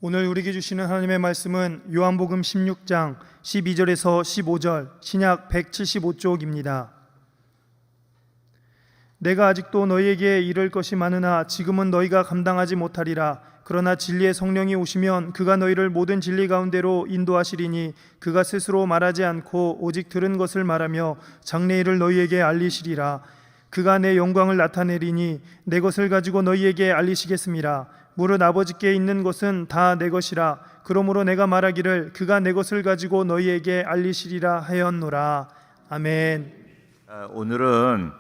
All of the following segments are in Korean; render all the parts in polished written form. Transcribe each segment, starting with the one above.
오늘 우리에게 주시는 하나님의 말씀은 요한복음 16장 12절에서 15절 신약 175쪽입니다. 내가 아직도 너희에게 이를 것이 많으나 지금은 너희가 감당하지 못하리라. 그러나 진리의 성령이 오시면 그가 너희를 모든 진리 가운데로 인도하시리니 그가 스스로 말하지 않고 오직 들은 것을 말하며 장래일을 너희에게 알리시리라. 그가 내 영광을 나타내리니 내 것을 가지고 너희에게 알리시겠습니다. 무릇 아버지께 있는 것은 다 내 것이라. 그러므로 내가 말하기를 그가 내 것을 가지고 너희에게 알리시리라 하였노라. 아멘. 오늘은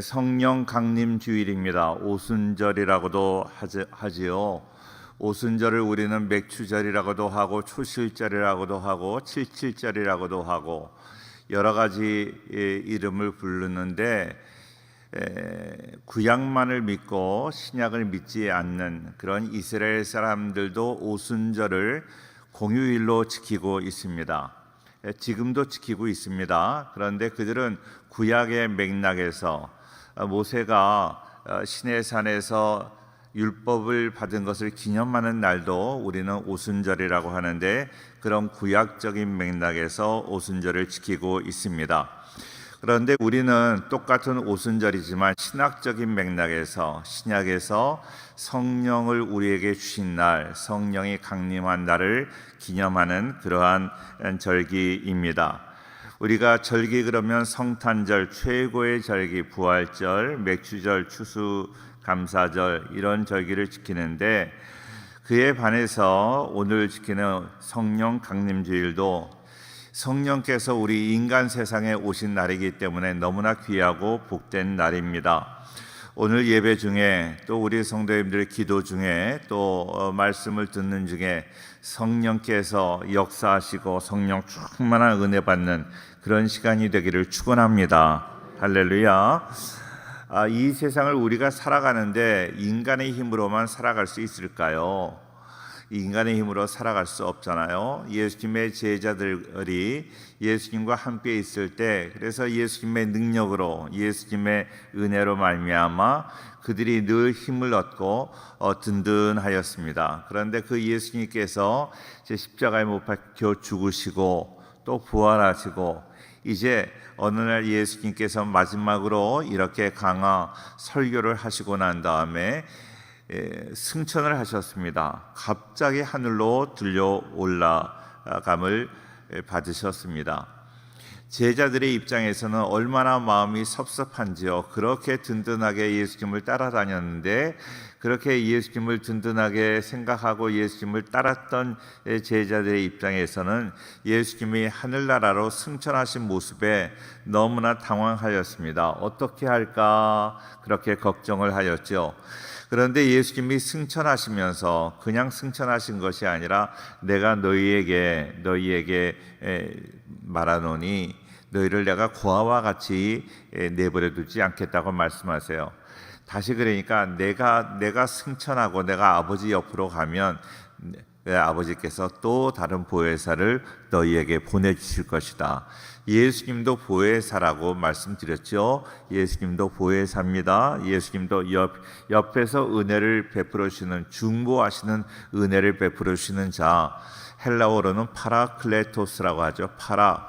성령 강림 주일입니다. 오순절이라고도 하지요. 오순절을 우리는 맥추절이라고도 하고 초실절이라고도 하고 칠칠절이라고도 하고 여러 가지 이름을 부르는데 구약만을 믿고 신약을 믿지 않는 그런 이스라엘 사람들도 오순절을 공휴일로 지키고 있습니다. 지금도 지키고 있습니다. 그런데 그들은 구약의 맥락에서 모세가 시내산에서 율법을 받은 것을 기념하는 날도 우리는 오순절이라고 하는데 그런 구약적인 맥락에서 오순절을 지키고 있습니다. 그런데 우리는 똑같은 오순절이지만 신학적인 맥락에서 신약에서 성령을 우리에게 주신 날, 성령이 강림한 날을 기념하는 그러한 절기입니다. 우리가 절기 그러면 성탄절, 최고의 절기, 부활절, 맥추절, 추수감사절 이런 절기를 지키는데 그에 반해서 오늘 지키는 성령 강림주일도 성령께서 우리 인간 세상에 오신 날이기 때문에 너무나 귀하고 복된 날입니다. 오늘 예배 중에 또 우리 성도님들의 기도 중에 또 말씀을 듣는 중에 성령께서 역사하시고 성령 충만한 은혜 받는 그런 시간이 되기를 축원합니다. 할렐루야. 이 세상을 우리가 살아가는데 인간의 힘으로만 살아갈 수 있을까요? 인간의 힘으로 살아갈 수 없잖아요. 예수님의 제자들이 예수님과 함께 있을 때 그래서 예수님의 능력으로 예수님의 은혜로 말미암아 그들이 늘 힘을 얻고 든든하였습니다. 그런데 그 예수님께서 십자가에 못 박혀 죽으시고 또 부활하시고 이제 어느 날 예수님께서 마지막으로 이렇게 강화 설교를 하시고 난 다음에 승천을 하셨습니다. 갑자기 하늘로 들려 올라감을 받으셨습니다. 제자들의 입장에서는 얼마나 마음이 섭섭한지요. 그렇게 든든하게 예수님을 따라다녔는데 그렇게 예수님을 든든하게 생각하고 예수님을 따랐던 제자들의 입장에서는 예수님이 하늘나라로 승천하신 모습에 너무나 당황하였습니다. 어떻게 할까 그렇게 걱정을 하였죠. 그런데 예수님이 승천하시면서 그냥 승천하신 것이 아니라 내가 너희에게 말하노니 너희를 내가 고아와 같이 내버려 두지 않겠다고 말씀하세요. 다시 그러니까 내가 승천하고 내가 아버지 옆으로 가면 아버지께서 또 다른 보혜사를 너희에게 보내주실 것이다. 예수님도 보혜사라고 말씀드렸죠. 예수님도 보혜사입니다. 예수님도 옆에서 은혜를 베풀어 주시는 중보하시는 은혜를 베풀어 주시는 자, 헬라어로는 파라클레토스라고 하죠. 파라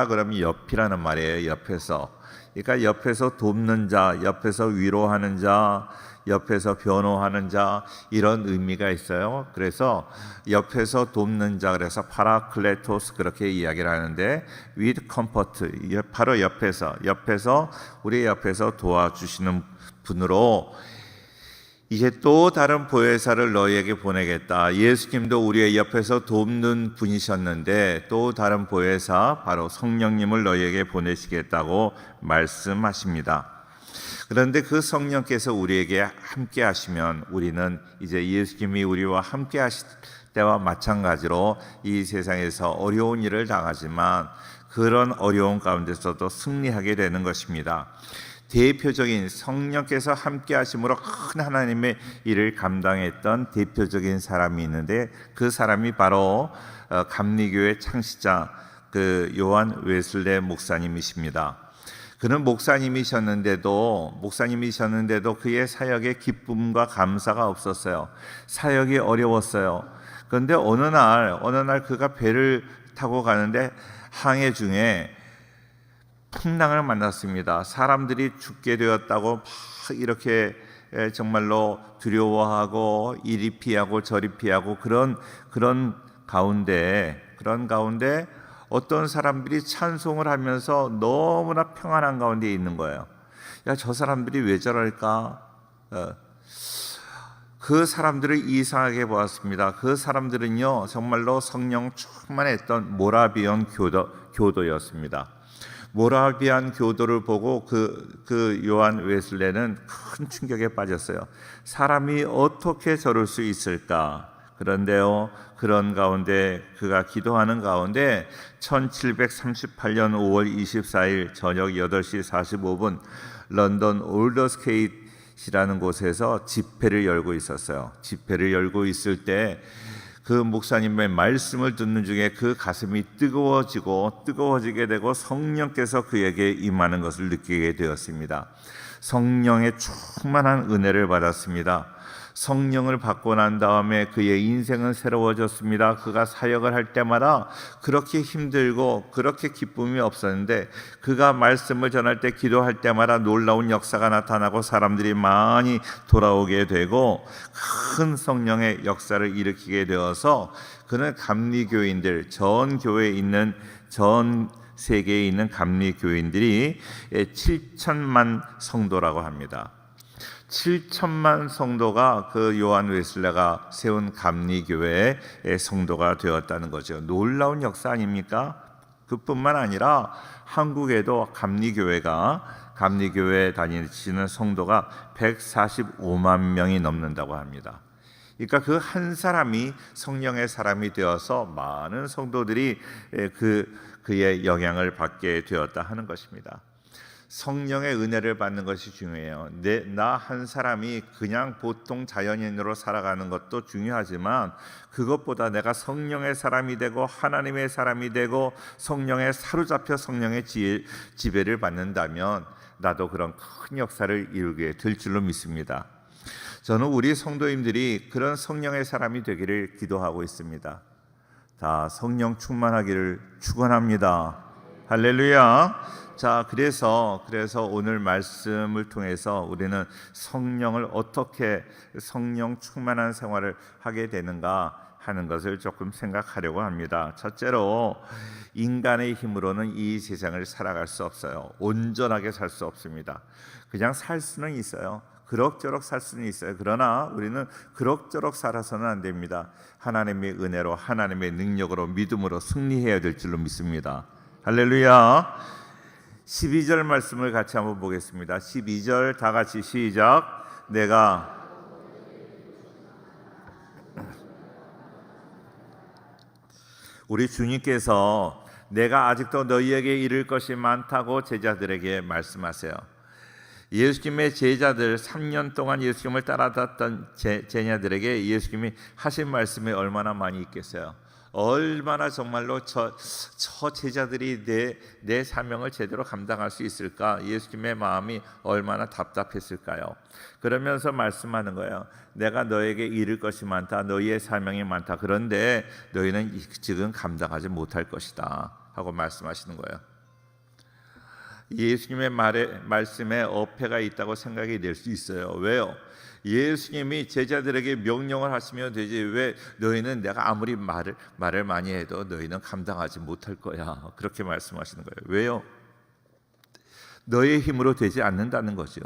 그러면 옆이라는 말이에요. 옆에서. 그러니까 옆에서 돕는 자, 옆에서 위로하는 자, 옆에서 변호하는 자 이런 의미가 있어요. 그래서 옆에서 돕는 자 그래서 파라클레토스 그렇게 이야기를 하는데 with comfort 바로 옆에서 우리 옆에서 도와주시는 분으로 이제 또 다른 보혜사를 너희에게 보내겠다. 예수님도 우리의 옆에서 돕는 분이셨는데 또 다른 보혜사 바로 성령님을 너희에게 보내시겠다고 말씀하십니다. 그런데 그 성령께서 우리에게 함께 하시면 우리는 이제 예수님이 우리와 함께 하실 때와 마찬가지로 이 세상에서 어려운 일을 당하지만 그런 어려운 가운데서도 승리하게 되는 것입니다. 대표적인 성령께서 함께 하심으로 큰 하나님의 일을 감당했던 대표적인 사람이 있는데 그 사람이 바로 감리교의 창시자 그 요한 웨슬레 목사님이십니다. 그는 목사님이셨는데도 그의 사역에 기쁨과 감사가 없었어요. 사역이 어려웠어요. 그런데 어느 날 그가 배를 타고 가는데 항해 중에 풍랑을 만났습니다. 사람들이 죽게 되었다고 막 이렇게 정말로 두려워하고 이리 피하고 저리 피하고 그런 가운데 어떤 사람들이 찬송을 하면서 너무나 평안한 가운데 있는 거예요. 야, 저 사람들이 왜 저럴까? 그 사람들을 이상하게 보았습니다. 그 사람들은요, 정말로 성령 충만했던 모라비안 교도였습니다. 모라비안 교도를 보고 그 요한 웨슬레는 큰 충격에 빠졌어요. 사람이 어떻게 저럴 수 있을까? 그런데요, 그런 가운데 그가 기도하는 가운데 1738년 5월 24일 저녁 8시 45분 런던 올더스게이트라는 곳에서 집회를 열고 있었어요. 집회를 열고 있을 때 그 목사님의 말씀을 듣는 중에 그 가슴이 뜨거워지게 되고 성령께서 그에게 임하는 것을 느끼게 되었습니다. 성령의 충만한 은혜를 받았습니다. 성령을 받고 난 다음에 그의 인생은 새로워졌습니다. 그가 사역을 할 때마다 그렇게 힘들고 그렇게 기쁨이 없었는데 그가 말씀을 전할 때 기도할 때마다 놀라운 역사가 나타나고 사람들이 많이 돌아오게 되고 큰 성령의 역사를 일으키게 되어서 그는 감리교인들 전 세계에 있는 감리교인들이 7천만 성도라고 합니다. 7천만 성도가 그 요한 웨슬레가 세운 감리교회의 성도가 되었다는 거죠. 놀라운 역사 아닙니까? 그뿐만 아니라 한국에도 감리교회 다니시는 성도가 145만 명이 넘는다고 합니다. 그러니까 그 한 사람이 성령의 사람이 되어서 많은 성도들이 그의 영향을 받게 되었다 하는 것입니다. 성령의 은혜를 받는 것이 중요해요. 나 한 사람이 그냥 보통 자연인으로 살아가는 것도 중요하지만 그것보다 내가 성령의 사람이 되고 하나님의 사람이 되고 성령에 사로잡혀 성령의 지배를 받는다면 나도 그런 큰 역사를 이루게 될 줄로 믿습니다. 저는 우리 성도님들이 그런 성령의 사람이 되기를 기도하고 있습니다. 다 성령 충만하기를 축원합니다. 할렐루야. 자, 그래서 오늘 말씀을 통해서 우리는 성령을 어떻게 성령 충만한 생활을 하게 되는가 하는 것을 조금 생각하려고 합니다. 첫째로 인간의 힘으로는 이 세상을 살아갈 수 없어요. 온전하게 살 수 없습니다. 그냥 살 수는 있어요. 그럭저럭 살 수는 있어요. 그러나 우리는 그럭저럭 살아서는 안 됩니다. 하나님의 은혜로 하나님의 능력으로 믿음으로 승리해야 될 줄로 믿습니다. 할렐루야. 12절 말씀을 같이 한번 보겠습니다. 12절 다 같이 시작. 우리 주님께서 내가 아직도 너희에게 이를 것이 많다고 제자들에게 말씀하세요. 예수님의 제자들 3년 동안 예수님을 따라갔던 제자들에게 예수님이 하신 말씀이 얼마나 많이 있겠어요. 얼마나 정말로 저 제자들이 내 사명을 제대로 감당할 수 있을까? 예수님의 마음이 얼마나 답답했을까요? 그러면서 말씀하는 거예요. 내가 너에게 이를 것이 많다. 너희의 사명이 많다. 그런데 너희는 지금 감당하지 못할 것이다 하고 말씀하시는 거예요. 예수님의 말씀에 어폐가 있다고 생각이 될 수 있어요. 왜요? 예수님이 제자들에게 명령을 하시면 되지 왜 너희는 내가 아무리 말을 많이 해도 너희는 감당하지 못할 거야 그렇게 말씀하시는 거예요. 왜요? 너의 힘으로 되지 않는다는 거죠.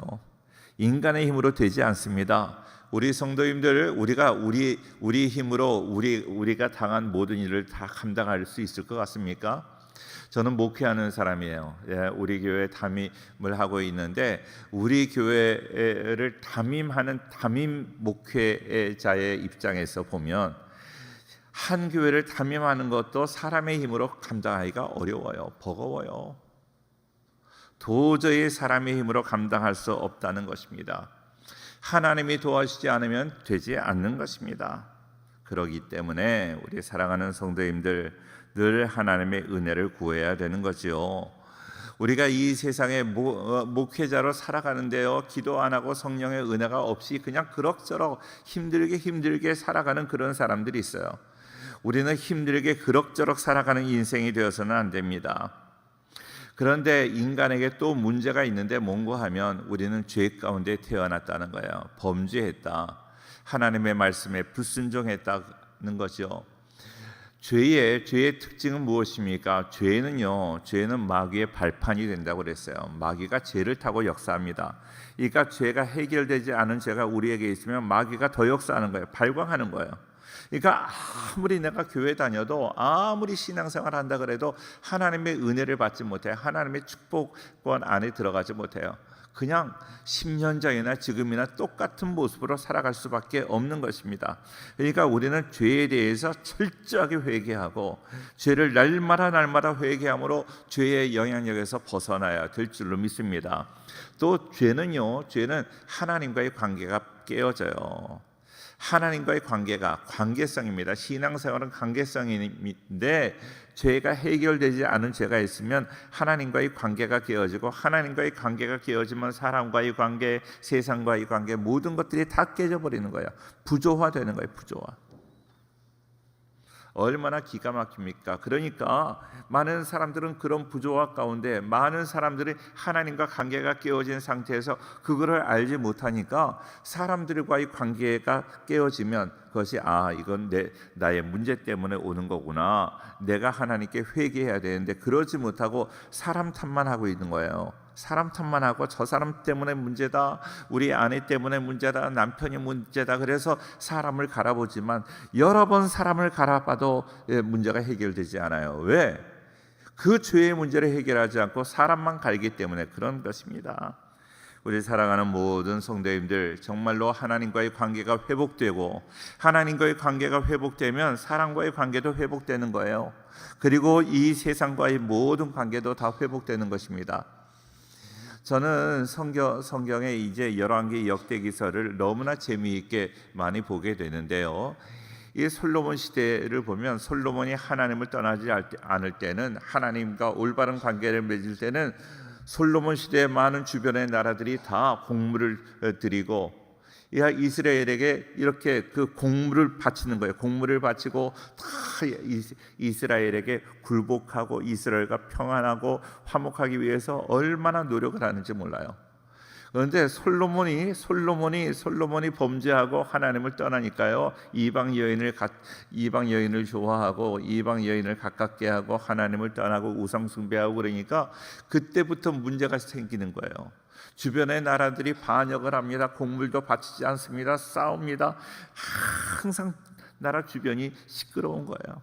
인간의 힘으로 되지 않습니다. 우리 성도님들 우리 힘으로 우리가 당한 모든 일을 다 감당할 수 있을 것 같습니까? 저는 목회하는 사람이에요. 우리 교회 담임을 하고 있는데 우리 교회를 담임하는 담임 목회자의 입장에서 보면 한 교회를 담임하는 것도 사람의 힘으로 감당하기가 어려워요. 버거워요. 도저히 사람의 힘으로 감당할 수 없다는 것입니다. 하나님이 도와주지 않으면 되지 않는 것입니다. 그렇기 때문에 우리 사랑하는 성도님들 늘 하나님의 은혜를 구해야 되는 거지요. 우리가 이 세상에 목회자로 살아가는데요, 기도 안 하고 성령의 은혜가 없이 그냥 그럭저럭 힘들게 살아가는 그런 사람들이 있어요. 우리는 힘들게 그럭저럭 살아가는 인생이 되어서는 안 됩니다. 그런데 인간에게 또 문제가 있는데 뭔가 하면 우리는 죄 가운데 태어났다는 거예요. 범죄했다. 하나님의 말씀에 불순종했다는 거죠. 죄의 특징은 무엇입니까? 죄는 마귀의 발판이 된다고 그랬어요. 마귀가 죄를 타고 역사합니다. 그러니까 죄가 해결되지 않은 죄가 우리에게 있으면 마귀가 더 역사하는 거예요. 발광하는 거예요. 그러니까 아무리 내가 교회 다녀도, 아무리 신앙생활 한다 그래도 하나님의 은혜를 받지 못해요. 하나님의 축복권 안에 들어가지 못해요. 그냥 10년 전이나 지금이나 똑같은 모습으로 살아갈 수밖에 없는 것입니다. 그러니까 우리는 죄에 대해서 철저하게 회개하고 죄를 날마다 회개함으로 죄의 영향력에서 벗어나야 될 줄로 믿습니다. 또 죄는 하나님과의 관계가 깨어져요. 하나님과의 관계성입니다. 신앙생활은 관계성인데 죄가 해결되지 않은 죄가 있으면 하나님과의 관계가 깨어지고, 하나님과의 관계가 깨어지면 사람과의 관계, 세상과의 관계, 모든 것들이 다 깨져버리는 거예요. 부조화되는 거예요. 부조화. 얼마나 기가 막힙니까? 그러니까 많은 사람들은 그런 부조화 가운데, 많은 사람들이 하나님과 관계가 깨어진 상태에서 그거를 알지 못하니까 사람들과의 관계가 깨어지면 그것이 이건 나의 문제 때문에 오는 거구나, 내가 하나님께 회개해야 되는데 그러지 못하고 사람 탓만 하고 있는 거예요. 사람 탓만 하고 저 사람 때문에 문제다, 우리 아내 때문에 문제다, 남편이 문제다, 그래서 사람을 갈아보지만 여러 번 사람을 갈아봐도 문제가 해결되지 않아요. 왜? 그 죄의 문제를 해결하지 않고 사람만 갈기 때문에 그런 것입니다. 우리 사랑하는 모든 성도님들, 정말로 하나님과의 관계가 회복되고, 하나님과의 관계가 회복되면 사람과의 관계도 회복되는 거예요. 그리고 이 세상과의 모든 관계도 다 회복되는 것입니다. 저는 성경의 이제 열왕기 역대기서를 너무나 재미있게 많이 보게 되는데요. 이 솔로몬 시대를 보면 솔로몬이 하나님을 떠나지 않을 때는, 하나님과 올바른 관계를 맺을 때는 솔로몬 시대의 많은 주변의 나라들이 다 공물을 드리고 이스라엘에게 이렇게 그 공물을 바치는 거예요. 공물을 바치고 다 이스라엘에게 굴복하고 이스라엘과 평안하고 화목하기 위해서 얼마나 노력을 하는지 몰라요. 그런데 솔로몬이 범죄하고 하나님을 떠나니까요, 이방 여인을 좋아하고 이방 여인을 가깝게 하고 하나님을 떠나고 우상 숭배하고, 그러니까 그때부터 문제가 생기는 거예요. 주변의 나라들이 반역을 합니다. 곡물도 바치지 않습니다. 싸웁니다. 항상 나라 주변이 시끄러운 거예요.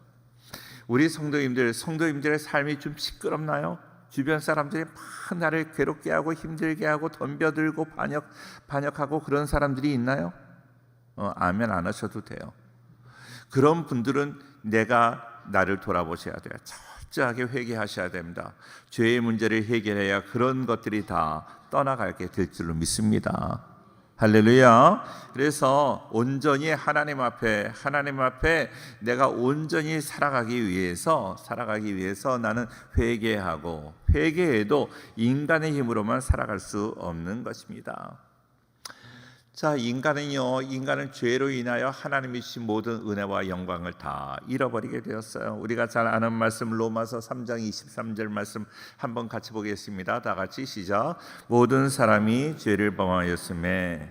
우리 성도님들의 삶이 좀 시끄럽나요? 주변 사람들이 막 나를 괴롭게 하고 힘들게 하고 덤벼들고 반역하고 그런 사람들이 있나요? 아멘 안 하셔도 돼요. 그런 분들은 나를 돌아보셔야 돼요. 철저하게 회개하셔야 됩니다. 죄의 문제를 해결해야 그런 것들이 다 떠나가게 될 줄로 믿습니다. 할렐루야. 그래서 온전히 하나님 앞에 내가 온전히 살아가기 위해서 나는 회개해도 인간의 힘으로만 살아갈 수 없는 것입니다. 자, 인간은 죄로 인하여 하나님이 주신 모든 은혜와 영광을 다 잃어버리게 되었어요. 우리가 잘 아는 말씀, 로마서 3장 23절 말씀 한번 같이 보겠습니다. 다 같이 시작. 모든 사람이 죄를 범하였음에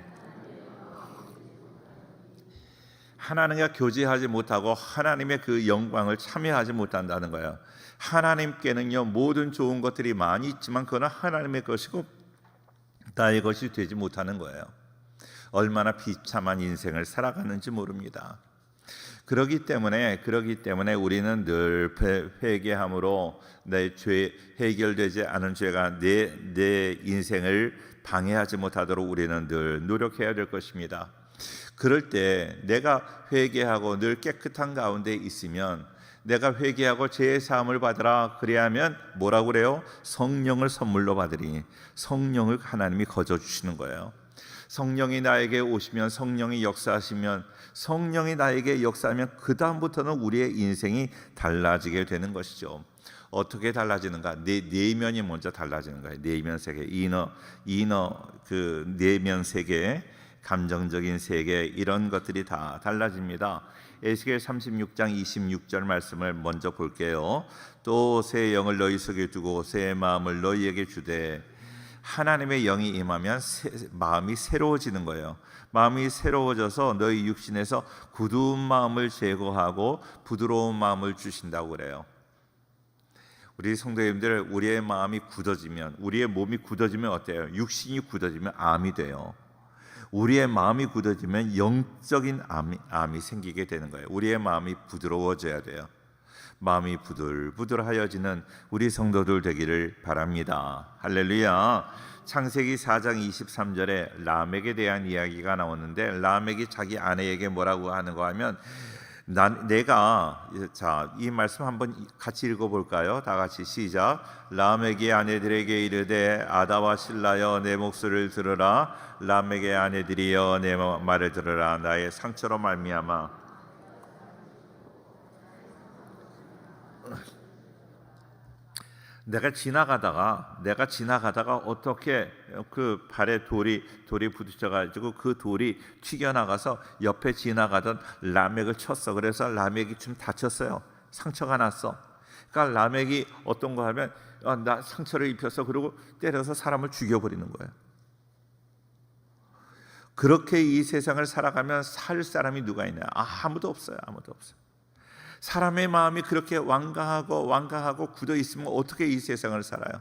하나님과 교제하지 못하고 하나님의 그 영광을 참여하지 못한다는 거예요. 하나님께는요, 모든 좋은 것들이 많이 있지만 그건 하나님의 것이고 나의 것이 되지 못하는 거예요. 얼마나 비참한 인생을 살아가는지 모릅니다. 그러기 때문에 우리는 늘 회개함으로 내 죄, 해결되지 않은 죄가 내 인생을 방해하지 못하도록 우리는 늘 노력해야 될 것입니다. 그럴 때 내가 회개하고 늘 깨끗한 가운데 있으면, 내가 회개하고 죄의 사함을 받으라 그래야면 뭐라고 그래요? 성령을 선물로 받으리. 성령을 하나님이 거저 주시는 거예요. 성령이 나에게 오시면, 성령이 역사하시면, 성령이 나에게 역사하면 그 다음부터는 우리의 인생이 달라지게 되는 것이죠. 어떻게 달라지는가? 내면이 먼저 달라지는 거예요. 내면 세계, 이너 그 내면 세계, 감정적인 세계, 이런 것들이 다 달라집니다. 에스겔 36장 26절 말씀을 먼저 볼게요. 또 새 영을 너희 속에 두고 새 마음을 너희에게 주되. 하나님의 영이 임하면 마음이 새로워지는 거예요. 마음이 새로워져서 너희 육신에서 굳은 마음을 제거하고 부드러운 마음을 주신다고 그래요. 우리 성도님들, 우리의 마음이 굳어지면, 우리의 몸이 굳어지면 어때요? 육신이 굳어지면 암이 돼요. 우리의 마음이 굳어지면 영적인 암이 생기게 되는 거예요. 우리의 마음이 부드러워져야 돼요. 마음이 부들부들하여지는 우리 성도들 되기를 바랍니다. 할렐루야. 창세기 4장 23절에 라멕에 대한 이야기가 나오는데, 라멕이 자기 아내에게 뭐라고 하는 거 하면, 이 말씀 한번 같이 읽어볼까요? 다 같이 시작. 라멕의 아내들에게 이르되 아다와 실라여 내 목소리를 들으라. 라멕의 아내들이여 내 말을 들으라. 나의 상처로 말미암아 내가 지나가다가 어떻게 그 발에 돌이 부딪혀가지고 그 돌이 튀겨나가서 옆에 지나가던 라멕을 쳤어. 그래서 라멕이 좀 다쳤어요. 상처가 났어. 그러니까 라멕이 어떤 거 하면 나 상처를 입혔어. 그리고 때려서 사람을 죽여버리는 거예요. 그렇게 이 세상을 살아가면 살 사람이 누가 있냐? 아무도 없어요. 사람의 마음이 그렇게 완강하고 굳어 있으면 어떻게 이 세상을 살아요?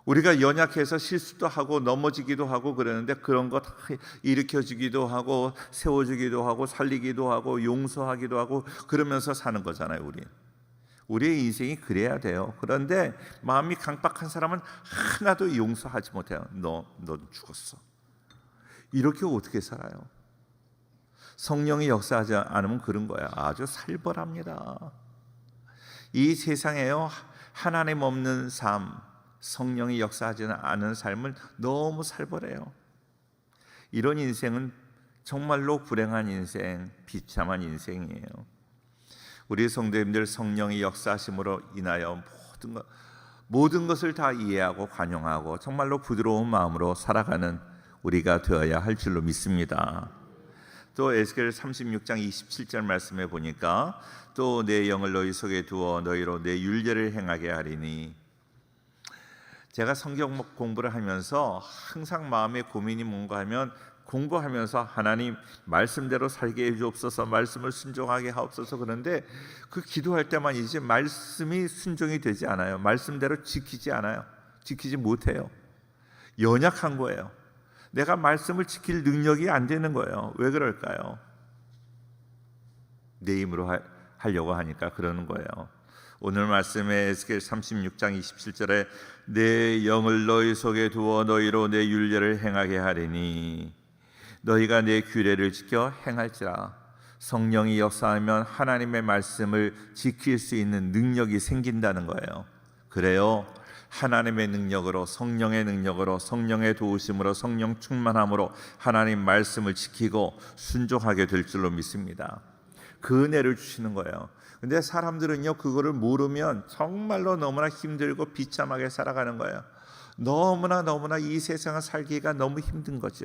우리가 연약해서 실수도 하고 넘어지기도 하고 그러는데, 그런 거 다 일으켜주기도 하고 세워주기도 하고 살리기도 하고 용서하기도 하고 그러면서 사는 거잖아요. 우리의 인생이 그래야 돼요. 그런데 마음이 강박한 사람은 하나도 용서하지 못해요. 넌 죽었어. 이렇게 어떻게 살아요? 성령이 역사하지 않으면 그런 거야. 아주 살벌합니다. 이 세상에요, 하나님 없는 삶, 성령이 역사하지 않은 삶은 너무 살벌해요. 이런 인생은 정말로 불행한 인생, 비참한 인생이에요. 우리 성도님들, 성령이 역사하심으로 인하여 모든 것을 다 이해하고 관용하고 정말로 부드러운 마음으로 살아가는 우리가 되어야 할 줄로 믿습니다. 또 에스겔 36장 27절 말씀에 보니까 또 내 영을 너희 속에 두어 너희로 내 율례를 행하게 하리니. 제가 성경 공부를 하면서 항상 마음의 고민이 뭔가 하면, 공부하면서 하나님 말씀대로 살게 해주옵소서, 말씀을 순종하게 하옵소서. 그런데 그 기도할 때만 이제 말씀이 순종이 되지 않아요. 말씀대로 지키지 못해요. 연약한 거예요. 내가 말씀을 지킬 능력이 안 되는 거예요. 왜 그럴까요? 내 힘으로 하려고 하니까 그러는 거예요. 오늘 말씀에 에스겔 36장 27절에 내 영을 너희 속에 두어 너희로 내 율례를 행하게 하리니. 너희가 내 규례를 지켜 행할지라. 성령이 역사하면 하나님의 말씀을 지킬 수 있는 능력이 생긴다는 거예요. 그래요. 하나님의 능력으로, 성령의 능력으로, 성령의 도우심으로, 성령 충만함으로 하나님 말씀을 지키고 순종하게 될 줄로 믿습니다. 그 은혜를 주시는 거예요. 근데 사람들은요, 그거를 모르면 정말로 너무나 힘들고 비참하게 살아가는 거예요. 너무나 이 세상을 살기가 너무 힘든 거죠.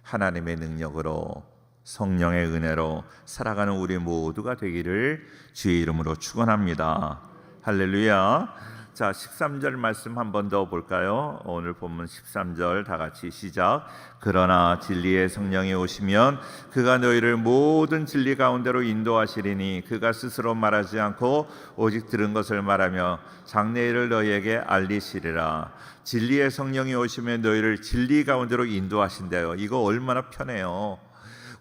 하나님의 능력으로, 성령의 은혜로 살아가는 우리 모두가 되기를 주의 이름으로 축원합니다. 할렐루야. 자, 13절 말씀 한 번 더 볼까요? 오늘 본문 13절 다 같이 시작. 그러나 진리의 성령이 오시면 그가 너희를 모든 진리 가운데로 인도하시리니 그가 스스로 말하지 않고 오직 들은 것을 말하며 장래일을 너희에게 알리시리라. 진리의 성령이 오시면 너희를 진리 가운데로 인도하신대요. 이거 얼마나 편해요.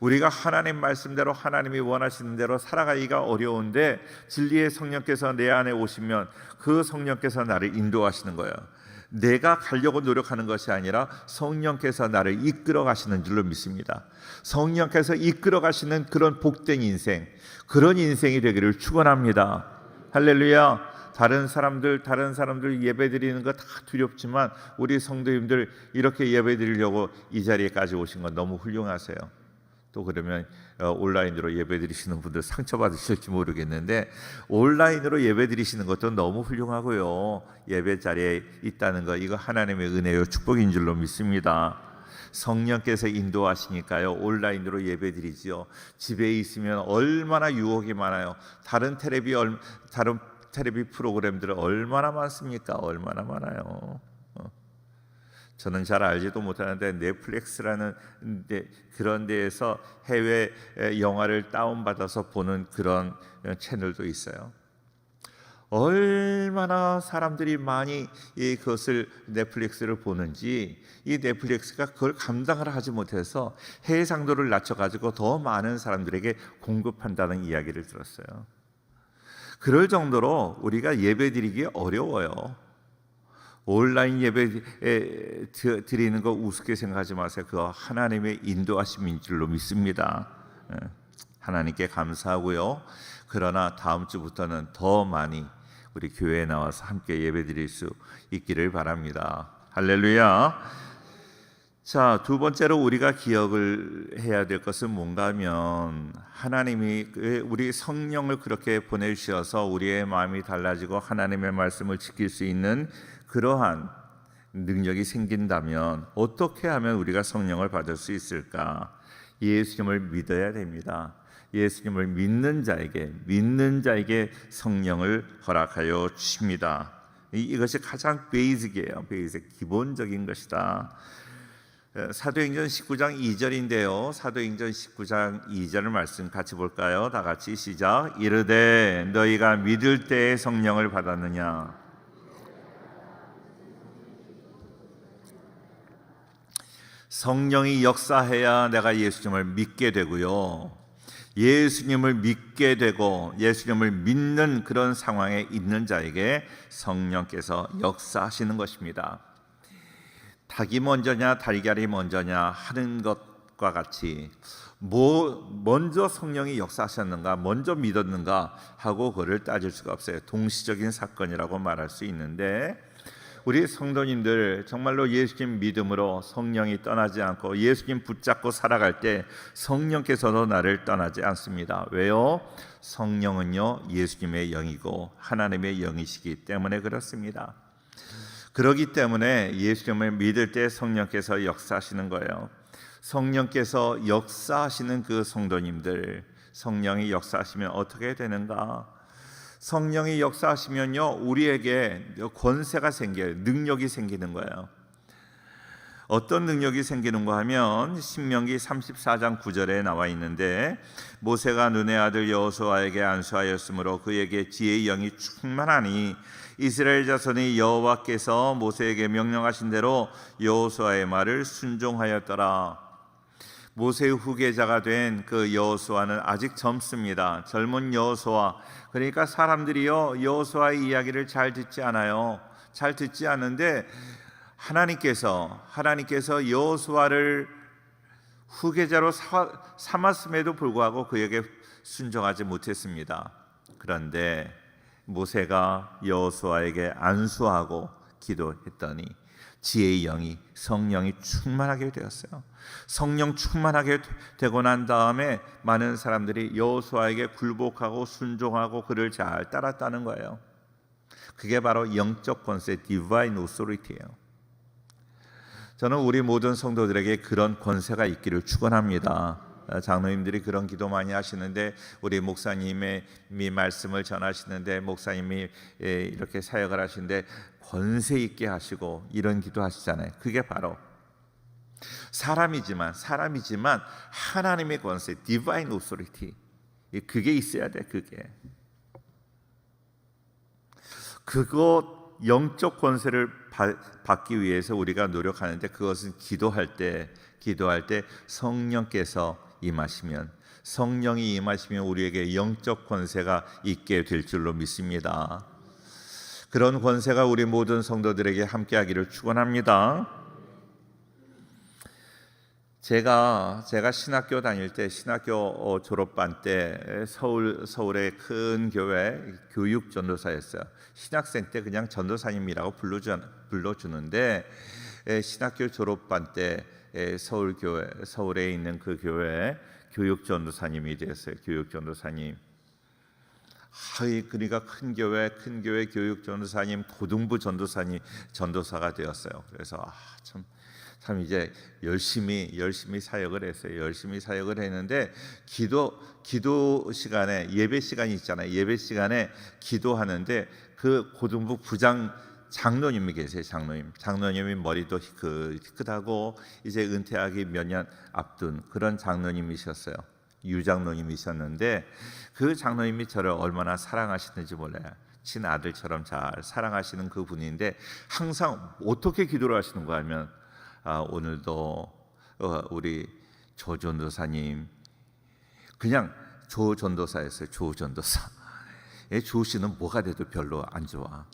우리가 하나님 말씀대로, 하나님이 원하시는 대로 살아가기가 어려운데 진리의 성령께서 내 안에 오시면 그 성령께서 나를 인도하시는 거예요. 내가 가려고 노력하는 것이 아니라 성령께서 나를 이끌어 가시는 줄로 믿습니다. 성령께서 이끌어 가시는 그런 복된 인생, 그런 인생이 되기를 축원합니다. 할렐루야. 다른 사람들 예배드리는 거 다 두렵지만 우리 성도님들 이렇게 예배드리려고 이 자리에까지 오신 건 너무 훌륭하세요. 또 그러면 온라인으로 예배드리시는 분들 상처받으실지 모르겠는데 온라인으로 예배드리시는 것도 너무 훌륭하고요. 예배 자리에 있다는 거 이거 하나님의 은혜요 축복인 줄로 믿습니다. 성령께서 인도하시니까요 온라인으로 예배드리지요. 집에 있으면 얼마나 유혹이 많아요. 다른 텔레비 프로그램들은 얼마나 많습니까? 얼마나 많아요. 저는 잘 알지도 못하는데 넷플릭스라는 그런 데에서 해외 영화를 다운받아서 보는 그런 채널도 있어요. 얼마나 사람들이 많이 그것을 넷플릭스를 보는지 이 넷플릭스가 그걸 감당을 하지 못해서 해상도를 낮춰가지고 더 많은 사람들에게 공급한다는 이야기를 들었어요. 그럴 정도로 우리가 예배드리기 어려워요. 온라인 예배 드리는 거 우습게 생각하지 마세요. 그거 하나님의 인도하심인 줄로 믿습니다. 하나님께 감사하고요. 그러나 다음 주부터는 더 많이 우리 교회에 나와서 함께 예배드릴 수 있기를 바랍니다. 할렐루야. 자, 두 번째로 우리가 기억을 해야 될 것은 뭔가 하면 하나님이 우리 성령을 그렇게 보내주셔서 우리의 마음이 달라지고 하나님의 말씀을 지킬 수 있는 그러한 능력이 생긴다면 어떻게 하면 우리가 성령을 받을 수 있을까? 예수님을 믿어야 됩니다. 예수님을 믿는 자에게 성령을 허락하여 주십니다. 이것이 가장 베이직이에요. 베이직, 기본적인 것이다. 사도행전 19장 2절인데요. 사도행전 19장 2절 말씀 같이 볼까요? 다 같이 시작. 이르되 너희가 믿을 때에 성령을 받았느냐? 성령이 역사해야 내가 예수님을 믿게 되고요. 예수님을 믿게 되고 예수님을 믿는 그런 상황에 있는 자에게 성령께서 역사하시는 것입니다. 닭이 먼저냐 달걀이 먼저냐 하는 것과 같이 먼저 성령이 역사하셨는가 먼저 믿었는가 하고 그를 따질 수가 없어요. 동시적인 사건이라고 말할 수 있는데 우리 성도님들 정말로 예수님 믿음으로 성령이 떠나지 않고 예수님 붙잡고 살아갈 때 성령께서도 나를 떠나지 않습니다. 왜요? 성령은요 예수님의 영이고 하나님의 영이시기 때문에 그렇습니다. 그렇기 때문에 예수님을 믿을 때 성령께서 역사하시는 거예요. 성령께서 역사하시는 그 성도님들, 성령이 역사하시면 어떻게 되는가? 성령이 역사하시면요 우리에게 권세가 생겨요. 능력이 생기는 거예요. 어떤 능력이 생기는가 하면 신명기 34장 9절에 나와 있는데 모세가 눈의 아들 여호수아에게 안수하였으므로 그에게 지혜의 영이 충만하니 이스라엘 자손이 여호와께서 모세에게 명령하신 대로 여호수아의 말을 순종하였더라. 모세의 후계자가 된 그 여호수아는 아직 젊습니다. 젊은 여호수아, 그러니까 사람들이요 여호수아의 이야기를 잘 듣지 않아요. 잘 듣지 않는데 하나님께서 여호수아를 후계자로 삼았음에도 불구하고 그에게 순종하지 못했습니다. 그런데 모세가 여호수아에게 안수하고 기도했더니 지혜의 영이 성령이 충만하게 되었어요. 성령 충만하게 되고 난 다음에 많은 사람들이 여호수아에게 굴복하고 순종하고 그를 잘 따랐다는 거예요. 그게 바로 영적 권세, 디바인 오소리티예요. 저는 우리 모든 성도들에게 그런 권세가 있기를 축원합니다. 장로님들이 그런 기도 많이 하시는데 우리 목사님의 말씀을 전하시는데 목사님이 이렇게 사역을 하시는데 권세 있게 하시고 이런 기도 하시잖아요. 그게 바로 사람이지만 하나님의 권세, 디바인 오소리티, 그게 있어야 돼. 그거 영적 권세를 받기 위해서 우리가 노력하는데 그것은 기도할 때 성령께서 임하시면 성령이 임하시면 우리에게 영적 권세가 있게 될 줄로 믿습니다. 그런 권세가 우리 모든 성도들에게 함께하기를 축원합니다. 제가 신학교 다닐 때 신학교 졸업반 때 서울의 큰 교회 교육 전도사였어요. 신학생 때 그냥 전도사님이라고 불러주는데 신학교 졸업반 때 서울에 있는 그 교회 교육 전도사님이 됐어요. 교육 전도사님. 그러니까 큰 교회 교육 전도사님, 고등부 전도사가 되었어요. 그래서 참 이제 열심히 사역을 했어요. 열심히 사역을 했는데 기도 시간에 예배 시간이 있잖아요. 예배 시간에 기도하는데 그 고등부 부장 장로님이 계세요. 장로님이 머리도 희끗하고 이제 은퇴하기 몇 년 앞둔 그런 장로님이셨어요. 유장로님이셨는데 그 장로님이 저를 얼마나 사랑하시는지 몰라요. 친아들처럼 잘 사랑하시는 그 분인데 항상 어떻게 기도를 하시는가 하면 오늘도 우리 조 전도사님, 그냥 조 전도사였어요. 조 전도사. 조 씨는 뭐가 돼도 별로 안 좋아.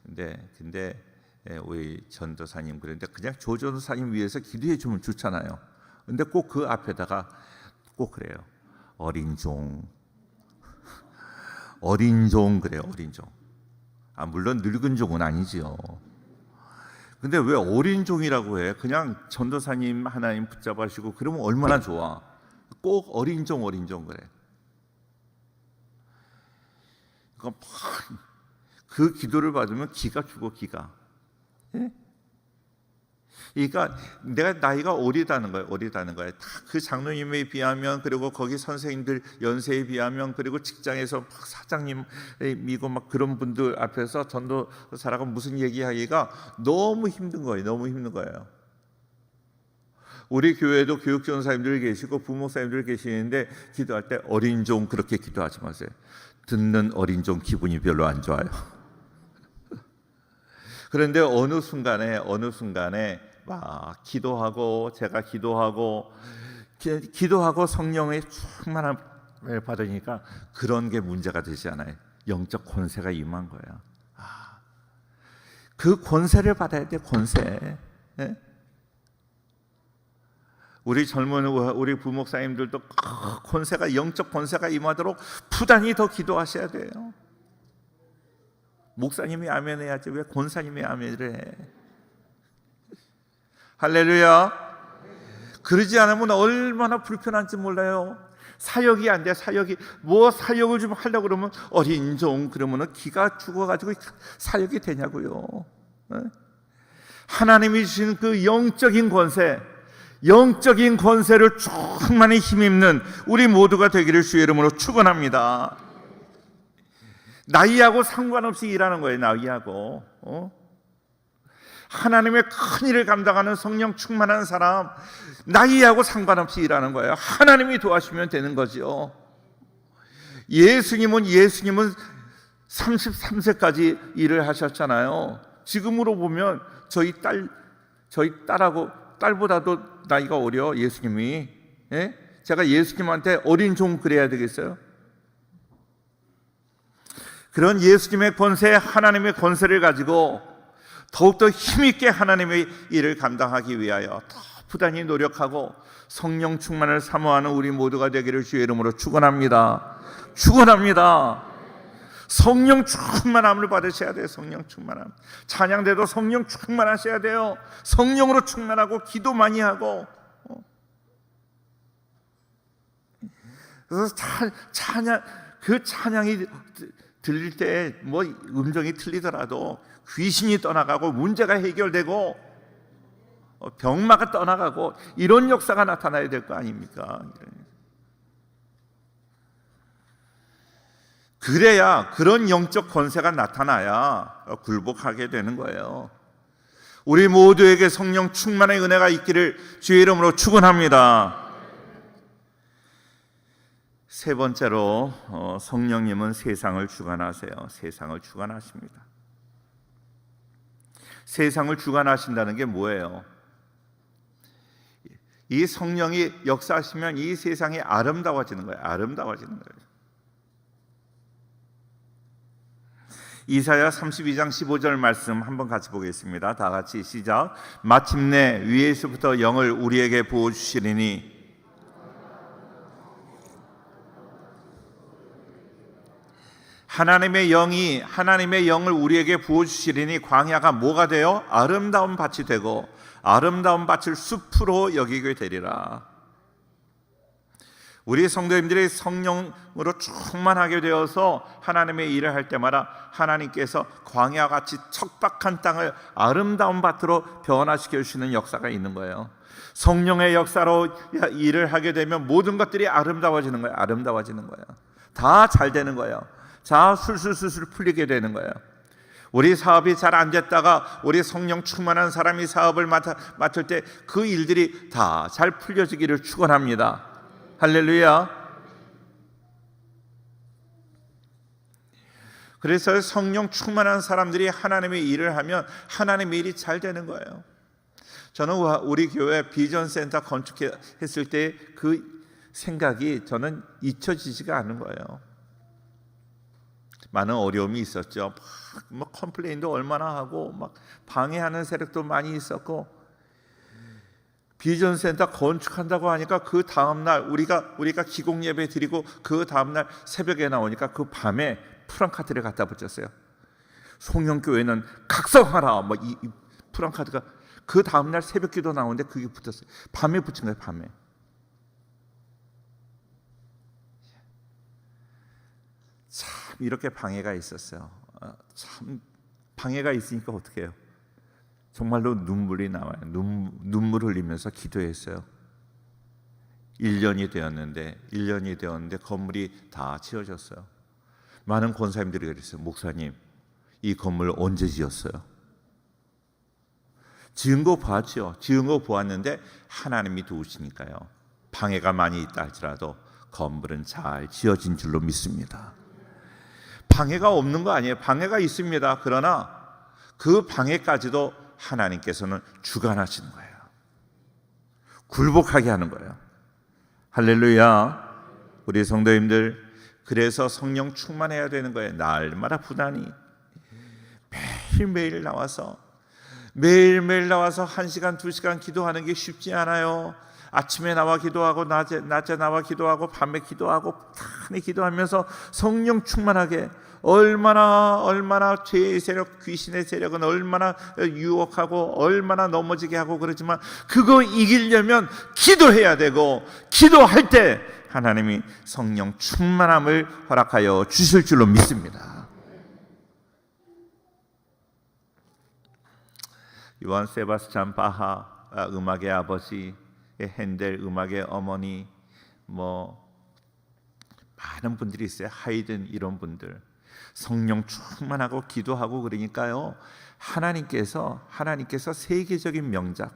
근데 우리 전도사님 그런데 그냥 조 전도사님 위해서 기도해 주면 좋잖아요. 근데 꼭 그 앞에다가 꼭 그래요. 어린 종 그래요. 어린 종. 물론 늙은 종은 아니지요. 근데 왜 어린 종이라고 해? 그냥 전도사님 하나님 붙잡으시고 그러면 얼마나 좋아. 꼭 어린 종 그래. 그러니까 그 기도를 받으면 기가 죽어. 예? 그러니까 내가 나이가 어리다는 거예요. 다 그 장로님에 비하면, 그리고 거기 선생님들 연세에 비하면, 그리고 직장에서 막 사장님이고 막 그런 분들 앞에서 전도사라고 무슨 얘기하기가 너무 힘든 거예요. 우리 교회도 교육 전사님들 계시고 부목사님들 계시는데 기도할 때 어린 종 그렇게 기도하지 마세요. 듣는 어린 종 기분이 별로 안 좋아요. 그런데 어느 순간에 막 제가 기도하고 성령의 충만함을 받으니까 그런 게 문제가 되지 않아요. 영적 권세가 임한 거예요. 그 권세를 받아야 돼. 권세. 예? 우리 젊은 우리 부목사님들도 영적 권세가 임하도록 부단히 더 기도하셔야 돼요. 목사님이 아멘해야지 왜 권사님이 아멘을 해? 할렐루야. 그러지 않으면 얼마나 불편한지 몰라요. 사역이 안 돼. 사역을 좀 하려고 그러면 어린 종 그러면 기가 죽어가지고 사역이 되냐고요. 하나님이 주신 그 영적인 권세를 충만히 힘입는 우리 모두가 되기를 주의 이름으로 축원합니다. 나이하고 상관없이 일하는 거예요. 나이하고 하나님의 큰 일을 감당하는 성령 충만한 사람, 나이하고 상관없이 일하는 거예요. 하나님이 도와주면 되는 거죠. 예수님은 33세까지 일을 하셨잖아요. 지금으로 보면 저희 딸보다도 나이가 어려. 예수님이. 제가 예수님한테 어린 종 그래야 되겠어요? 그런 예수님의 권세, 하나님의 권세를 가지고 더욱더 힘있게 하나님의 일을 감당하기 위하여 더 부단히 노력하고 성령 충만을 사모하는 우리 모두가 되기를 주의 이름으로 축원합니다. 성령 충만함을 받으셔야 돼요. 성령 충만함. 찬양대도 성령 충만하셔야 돼요. 성령으로 충만하고 기도 많이 하고. 그래서 찬양이 들릴 때 뭐 음정이 틀리더라도 귀신이 떠나가고 문제가 해결되고 병마가 떠나가고 이런 역사가 나타나야 될 거 아닙니까? 그래야, 그런 영적 권세가 나타나야 굴복하게 되는 거예요. 우리 모두에게 성령 충만의 은혜가 있기를 주의 이름으로 축원합니다. 세 번째로 성령님은 세상을 주관하세요. 세상을 주관하십니다. 세상을 주관하신다는 게 뭐예요? 이 성령이 역사하시면 이 세상이 아름다워지는 거예요. 이사야 32장 15절 말씀 한번 같이 보겠습니다. 다 같이 시작. 마침내 위에서부터 영을 우리에게 부어주시리니 하나님의 영을 우리에게 부어주시리니 광야가 뭐가 되어 아름다운 밭이 되고 아름다운 밭을 숲으로 여기게 되리라. 우리 성도님들이 성령으로 충만하게 되어서 하나님의 일을 할 때마다 하나님께서 광야같이 척박한 땅을 아름다운 밭으로 변화시켜 주시는 역사가 있는 거예요. 성령의 역사로 일을 하게 되면 모든 것들이 아름다워지는 거예요. 아름다워지는 거예요. 다 잘 되는 거예요. 자, 술술술술 풀리게 되는 거예요. 우리 사업이 잘 안 됐다가 우리 성령 충만한 사람이 사업을 맡을 때 그 일들이 다 잘 풀려지기를 축원합니다. 할렐루야. 그래서 성령 충만한 사람들이 하나님의 일을 하면 하나님의 일이 잘 되는 거예요. 저는 우리 교회 비전센터 건축했을 때 그 생각이 저는 잊혀지지가 않은 거예요. 많은 어려움이 있었죠. 막 컴플레인도 얼마나 하고 막 방해하는 세력도 많이 있었고, 비전센터 건축한다고 하니까 그 다음날 우리가 기공 예배 드리고 그 다음날 새벽에 나오니까 그 밤에 프랑카드를 갖다 붙였어요. 송영교회는 각성하라, 뭐 이 프랑카드가 그 다음날 새벽기도 나오는데 그게 붙었어요. 밤에 붙인 거예요. 밤에. 참 이렇게 방해가 있었어요. 참 방해가 있으니까 어떻게 해요? 정말로 눈물이 나와요. 눈물 흘리면서 기도했어요. 1년이 되었는데 건물이 다 지어졌어요. 많은 권사님들이 그랬어요. 목사님, 이 건물 언제 지었어요? 지은 거 봤죠. 지은 거 보았는데 하나님이 도우시니까요. 방해가 많이 있다 할지라도 건물은 잘 지어진 줄로 믿습니다. 방해가 없는 거 아니에요. 방해가 있습니다. 그러나 그 방해까지도 하나님께서는 주관하시는 거예요. 굴복하게 하는 거예요. 할렐루야. 우리 성도님들, 그래서 성령 충만해야 되는 거예요. 날마다 부단히 매일매일 나와서 1시간 2시간 기도하는 게 쉽지 않아요. 아침에 나와 기도하고 낮에 나와 기도하고 밤에 기도하고 단히 기도하면서 성령 충만하게, 얼마나 죄의 세력, 귀신의 세력은 얼마나 유혹하고 얼마나 넘어지게 하고 그러지만 그거 이기려면 기도해야 되고, 기도할 때 하나님이 성령 충만함을 허락하여 주실 줄로 믿습니다. 요한 세바스찬 바하, 음악의 아버지, 핸델 음악의 어머니, 많은 분들이 있어요. 하이든, 이런 분들 성령 충만하고 기도하고 그러니까요, 하나님께서 세계적인 명작,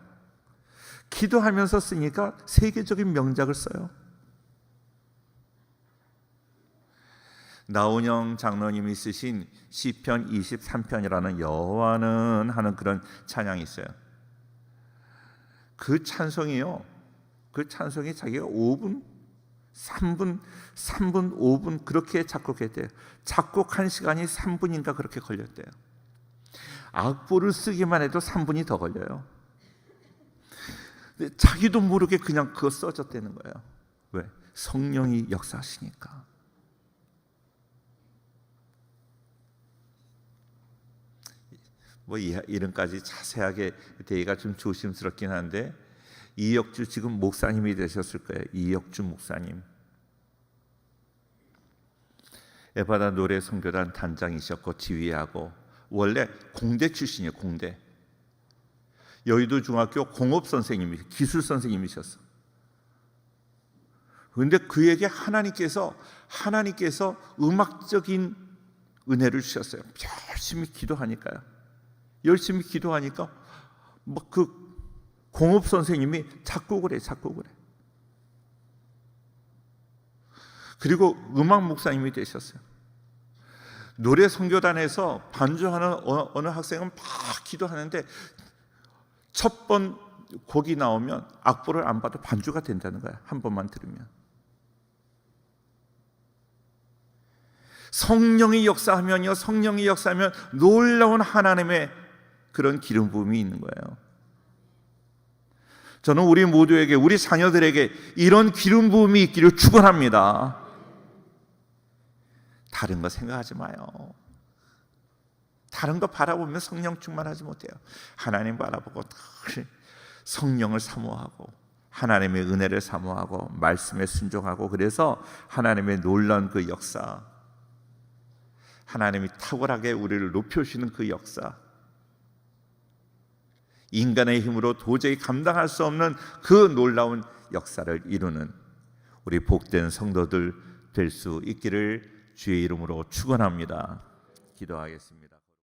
기도하면서 쓰니까 세계적인 명작을 써요. 나훈영 장로님이 쓰신 시편 23편이라는 여호와는 하는 그런 찬양이 있어요. 그 찬송이 자기가 5분, 3분, 5분 그렇게 작곡했대요. 작곡한 시간이 3분인가 그렇게 걸렸대요. 악보를 쓰기만 해도 3분이 더 걸려요. 근데 자기도 모르게 그냥 그거 써졌다는 거예요. 왜? 성령이 역사하시니까. 이름까지 자세하게 되기가 좀 조심스럽긴 한데, 이역주, 지금 목사님이 되셨을 거예요. 이역주 목사님, 에바다 노래 선교단 단장이셨고 지휘하고, 원래 공대 출신이에요. 공대 여의도 중학교 공업 선생님이, 기술 선생님이셨어. 그런데 그에게 하나님께서 음악적인 은혜를 주셨어요. 열심히 기도하니까 그 공업 선생님이 작곡을 해. 그리고 음악 목사님이 되셨어요. 노래 선교단에서 반주하는 어느 학생은 막 기도하는데 첫 번 곡이 나오면 악보를 안 봐도 반주가 된다는 거야. 한 번만 들으면. 성령이 역사하면요, 성령이 역사하면 놀라운 하나님의 그런 기름 부음이 있는 거예요. 저는 우리 모두에게, 우리 자녀들에게 이런 기름 부음이 있기를 축원합니다. 다른 거 생각하지 마요. 다른 거 바라보면 성령 충만하지 못해요. 하나님 바라보고 성령을 사모하고 하나님의 은혜를 사모하고 말씀에 순종하고, 그래서 하나님의 놀라운 그 역사, 하나님이 탁월하게 우리를 높여주시는 그 역사, 인간의 힘으로 도저히 감당할 수 없는 그 놀라운 역사를 이루는 우리 복된 성도들 될 수 있기를 주의 이름으로 축원합니다. 기도하겠습니다.